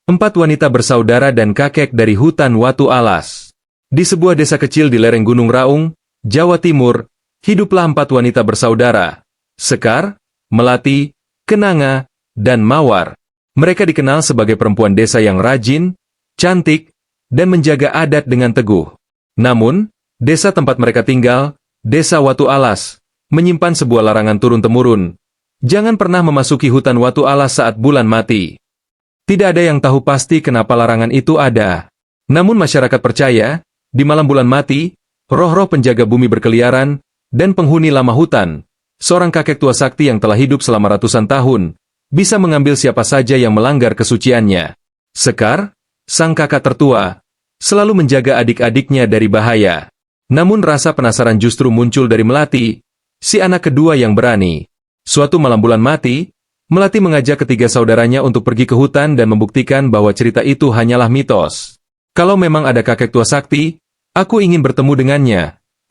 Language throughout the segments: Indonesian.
Empat wanita bersaudara dan kakek dari hutan Watu Alas. Di sebuah desa kecil di lereng Gunung Raung, Jawa Timur, hiduplah empat wanita bersaudara, Sekar, Melati, Kenanga, dan Mawar. Mereka dikenal sebagai perempuan desa yang rajin, cantik, dan menjaga adat dengan teguh. Namun, desa tempat mereka tinggal, Desa Watu Alas, menyimpan sebuah larangan turun-temurun. Jangan pernah memasuki hutan Watu Alas saat bulan mati. Tidak ada yang tahu pasti kenapa larangan itu ada. Namun masyarakat percaya, di malam bulan mati, roh-roh penjaga bumi berkeliaran, dan penghuni lama hutan, seorang kakek tua sakti yang telah hidup selama ratusan tahun, bisa mengambil siapa saja yang melanggar kesuciannya. Sekar, sang kakak tertua, selalu menjaga adik-adiknya dari bahaya. Namun rasa penasaran justru muncul dari Melati, si anak kedua yang berani. Suatu malam bulan mati, Melati mengajak ketiga saudaranya untuk pergi ke hutan dan membuktikan bahwa cerita itu hanyalah mitos. Kalau memang ada kakek tua sakti, aku ingin bertemu dengannya,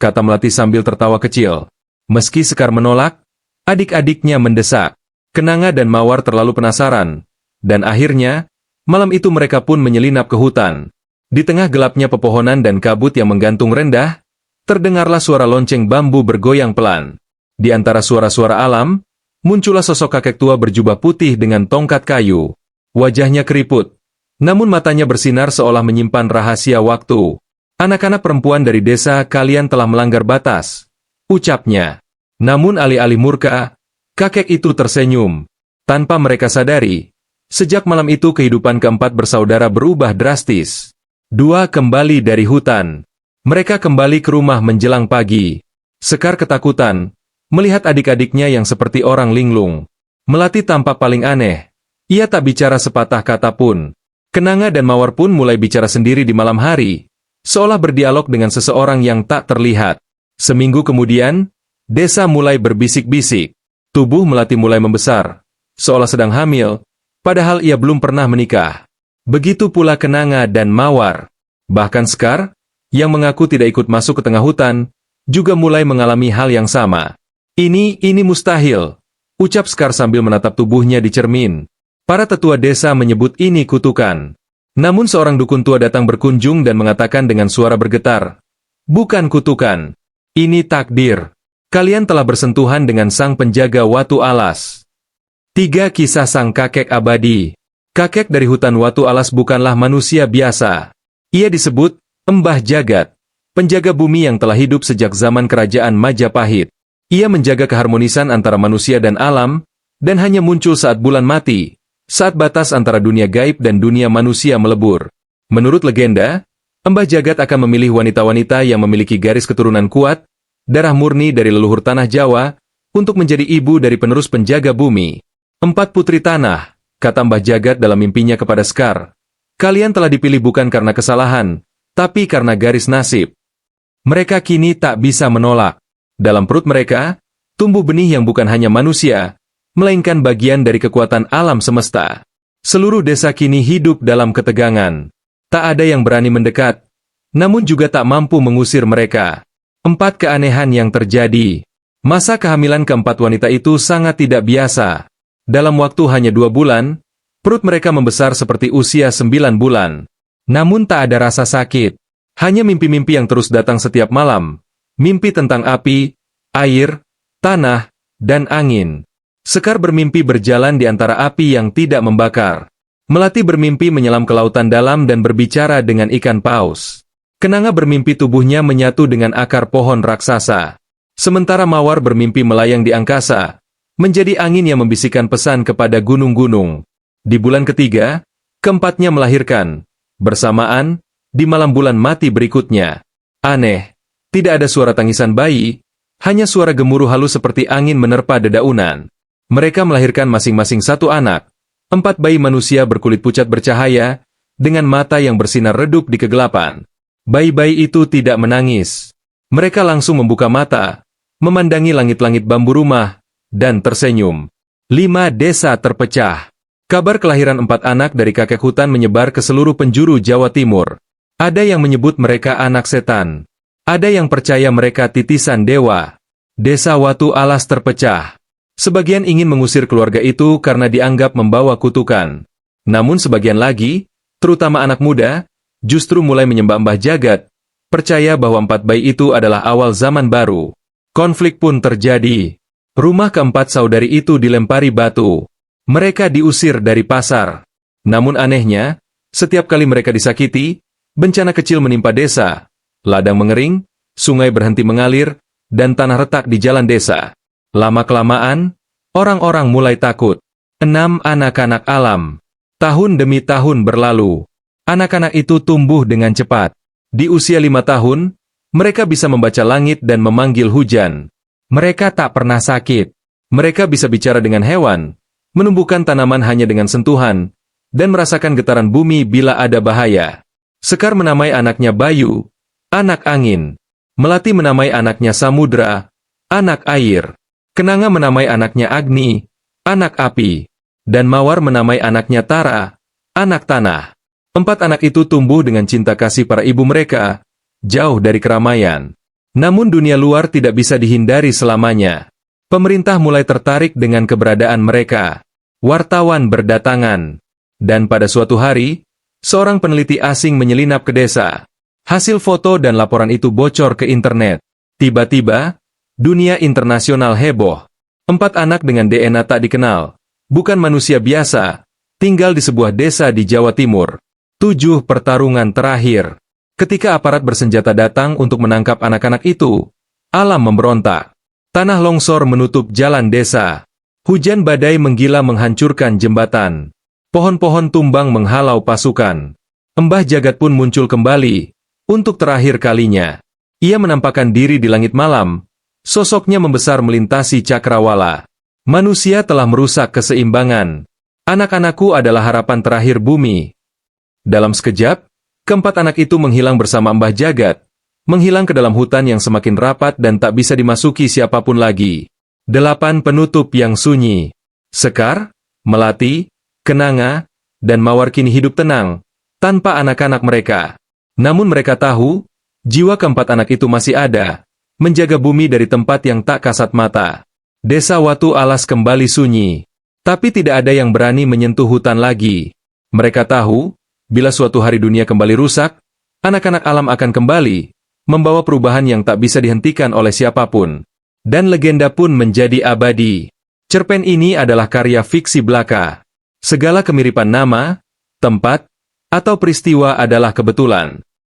kata Melati sambil tertawa kecil. Meski Sekar menolak, adik-adiknya mendesak. Kenanga dan Mawar terlalu penasaran. Dan akhirnya, malam itu mereka pun menyelinap ke hutan. Di tengah gelapnya pepohonan dan kabut yang menggantung rendah, terdengarlah suara lonceng bambu bergoyang pelan. Di antara suara-suara alam, muncullah sosok kakek tua berjubah putih dengan tongkat kayu. Wajahnya keriput, namun matanya bersinar seolah menyimpan rahasia waktu. Anak-anak perempuan dari desa kalian telah melanggar batas, ucapnya. Namun alih-alih murka, kakek itu tersenyum. Tanpa mereka sadari, sejak malam itu kehidupan keempat bersaudara berubah drastis. Dua kembali dari hutan. Mereka kembali ke rumah menjelang pagi. Sekar ketakutan melihat adik-adiknya yang seperti orang linglung. Melati tampak paling aneh. Ia tak bicara sepatah kata pun. Kenanga dan Mawar pun mulai bicara sendiri di malam hari, seolah berdialog dengan seseorang yang tak terlihat. Seminggu kemudian, desa mulai berbisik-bisik. Tubuh Melati mulai membesar, seolah sedang hamil, padahal ia belum pernah menikah. Begitu pula Kenanga dan Mawar. Bahkan Sekar, yang mengaku tidak ikut masuk ke tengah hutan, juga mulai mengalami hal yang sama. Ini mustahil, ucap Sekar sambil menatap tubuhnya di cermin. Para tetua desa menyebut ini kutukan. Namun seorang dukun tua datang berkunjung dan mengatakan dengan suara bergetar, bukan kutukan, ini takdir. Kalian telah bersentuhan dengan sang penjaga Watu Alas. 3 Kisah sang kakek abadi. Kakek dari hutan Watu Alas bukanlah manusia biasa. Ia disebut Mbah Jagat, penjaga bumi yang telah hidup sejak zaman kerajaan Majapahit. Ia menjaga keharmonisan antara manusia dan alam, dan hanya muncul saat bulan mati, saat batas antara dunia gaib dan dunia manusia melebur. Menurut legenda, Mbah Jagat akan memilih wanita-wanita yang memiliki garis keturunan kuat, darah murni dari leluhur tanah Jawa, untuk menjadi ibu dari penerus penjaga bumi. 4 putri tanah, kata Mbah Jagat dalam mimpinya kepada Sekar. Kalian telah dipilih bukan karena kesalahan, tapi karena garis nasib. Mereka kini tak bisa menolak. Dalam perut mereka, tumbuh benih yang bukan hanya manusia, melainkan bagian dari kekuatan alam semesta. Seluruh desa kini hidup dalam ketegangan. Tak ada yang berani mendekat, namun juga tak mampu mengusir mereka. 4 keanehan yang terjadi. Masa kehamilan keempat wanita itu sangat tidak biasa. Dalam waktu hanya 2 bulan, perut mereka membesar seperti usia 9 bulan. Namun tak ada rasa sakit. Hanya mimpi-mimpi yang terus datang setiap malam. Mimpi tentang api, air, tanah, dan angin. Sekar bermimpi berjalan di antara api yang tidak membakar. Melati bermimpi menyelam ke lautan dalam dan berbicara dengan ikan paus. Kenanga bermimpi tubuhnya menyatu dengan akar pohon raksasa. Sementara Mawar bermimpi melayang di angkasa, menjadi angin yang membisikkan pesan kepada gunung-gunung. Di bulan ketiga, keempatnya melahirkan, bersamaan, di malam bulan mati berikutnya. Aneh. Tidak ada suara tangisan bayi, hanya suara gemuruh halus seperti angin menerpa dedaunan. Mereka melahirkan masing-masing 1 anak. 4 bayi manusia berkulit pucat bercahaya, dengan mata yang bersinar redup di kegelapan. Bayi-bayi itu tidak menangis. Mereka langsung membuka mata, memandangi langit-langit bambu rumah, dan tersenyum. 5 desa terpecah. Kabar kelahiran 4 anak dari kakek hutan menyebar ke seluruh penjuru Jawa Timur. Ada yang menyebut mereka anak setan. Ada yang percaya mereka titisan dewa. Desa Watu Alas terpecah. Sebagian ingin mengusir keluarga itu karena dianggap membawa kutukan. Namun sebagian lagi, terutama anak muda, justru mulai menyembah Mbah Jagat, percaya bahwa 4 bayi itu adalah awal zaman baru. Konflik pun terjadi. Rumah keempat saudari itu dilempari batu. Mereka diusir dari pasar. Namun anehnya, setiap kali mereka disakiti, bencana kecil menimpa desa. Ladang mengering, sungai berhenti mengalir, dan tanah retak di jalan desa. Lama-kelamaan, orang-orang mulai takut. 6 anak-anak alam. Tahun demi tahun berlalu. Anak-anak itu tumbuh dengan cepat. Di usia 5 tahun, mereka bisa membaca langit dan memanggil hujan. Mereka tak pernah sakit. Mereka bisa bicara dengan hewan, menumbuhkan tanaman hanya dengan sentuhan, dan merasakan getaran bumi bila ada bahaya. Sekar menamai anaknya Bayu, anak angin. Melati menamai anaknya Samudra, anak air. Kenanga menamai anaknya Agni, anak api. Dan Mawar menamai anaknya Tara, anak tanah. 4 anak itu tumbuh dengan cinta kasih para ibu mereka, jauh dari keramaian. Namun dunia luar tidak bisa dihindari selamanya. Pemerintah mulai tertarik dengan keberadaan mereka. Wartawan berdatangan. Dan pada suatu hari, seorang peneliti asing menyelinap ke desa. Hasil foto dan laporan itu bocor ke internet. Tiba-tiba, dunia internasional heboh. 4 anak dengan DNA tak dikenal, bukan manusia biasa, tinggal di sebuah desa di Jawa Timur. 7 pertarungan terakhir. Ketika aparat bersenjata datang untuk menangkap anak-anak itu, alam memberontak. Tanah longsor menutup jalan desa. Hujan badai menggila menghancurkan jembatan. Pohon-pohon tumbang menghalau pasukan. Mbah Jagat pun muncul kembali, untuk terakhir kalinya. Ia menampakkan diri di langit malam. Sosoknya membesar melintasi cakrawala. Manusia telah merusak keseimbangan. Anak-anakku adalah harapan terakhir bumi. Dalam sekejap, keempat anak itu menghilang bersama Mbah Jagat, menghilang ke dalam hutan yang semakin rapat dan tak bisa dimasuki siapapun lagi. 8 penutup yang sunyi. Sekar, Melati, Kenanga, dan Mawar kini hidup tenang, tanpa anak-anak mereka. Namun mereka tahu, jiwa keempat anak itu masih ada, menjaga bumi dari tempat yang tak kasat mata. Desa Watu Alas kembali sunyi, tapi tidak ada yang berani menyentuh hutan lagi. Mereka tahu, bila suatu hari dunia kembali rusak, anak-anak alam akan kembali, membawa perubahan yang tak bisa dihentikan oleh siapapun. Dan legenda pun menjadi abadi. Cerpen ini adalah karya fiksi belaka. Segala kemiripan nama, tempat, atau peristiwa adalah kebetulan.